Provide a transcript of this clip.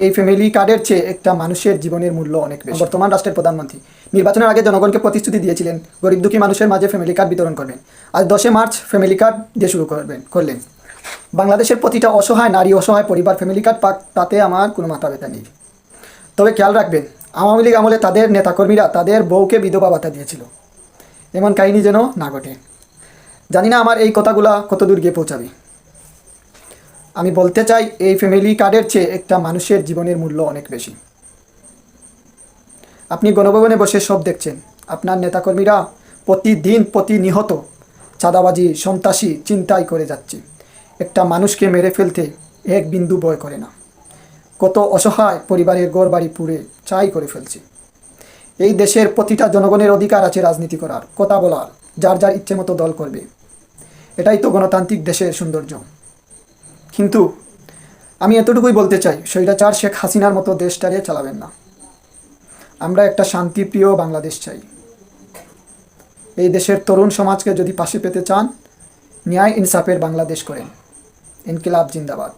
এই ফ্যামিলি কার্ডের চেয়ে একটা মানুষের জীবনের মূল্য অনেক বেশি। বর্তমান রাষ্ট্রের প্রধানমন্ত্রী নির্বাচনের আগে জনগণকে প্রতিশ্রুতি দিয়েছিলেন গরিব দুঃখী মানুষের মাঝে ফ্যামিলি কার্ড বিতরণ করবেন। আজ 10 মার্চ ফ্যামিলি কার্ড দিয়ে শুরু করলেন। বাংলাদেশের প্রতিটা অসহায় নারী, অসহায় পরিবার ফ্যামিলি কার্ড পাক, তাতে আমার কোনো মাথা ব্যথা নেই। তবে খেয়াল রাখবেন, আওয়ামী লীগ আমলে তাদের নেতাকর্মীরা তাদের বউকে বিধবা ভাতা দিয়েছিল। এমন কাহিনী যেন না ঘটে। জানি না আমার এই কথাগুলা কত দূর গিয়ে পৌঁছাবে। আমি বলতে চাই, এই ফ্যামিলি কার্ডের চেয়ে একটা মানুষের জীবনের মূল্য অনেক বেশি। আপনি গণভবনে বসে সব দেখছেন, আপনার নেতাকর্মীরা প্রতিদিন প্রতিনিহত চাঁদাবাজি, সন্ত্রাসী, চিন্তাই করে যাচ্ছে। একটা মানুষকে মেরে ফেলতে এক বিন্দু ভয় করে না। কত অসহায় পরিবারের ঘর বাড়ি পুড়ে ছাই করে ফেলছে। এই দেশের প্রতিটা জনগণের অধিকার আছে রাজনীতি করার, কথা বলার, যার যার ইচ্ছে মতো দল করবে। এটাই তো গণতান্ত্রিক দেশের সৌন্দর্য। কিন্তু আমি এতটুকুই বলতে চাই, স্বৈরাচার শেখ হাসিনার মতো দেশটারে চালাবেন না। আমরা একটা শান্তিপ্রিয় বাংলাদেশ চাই। এই দেশের তরুণ সমাজকে যদি পাশে পেতে চান, ন্যায় ইনসাফের বাংলাদেশ করেন। ইনকিলাব জিন্দাবাদ।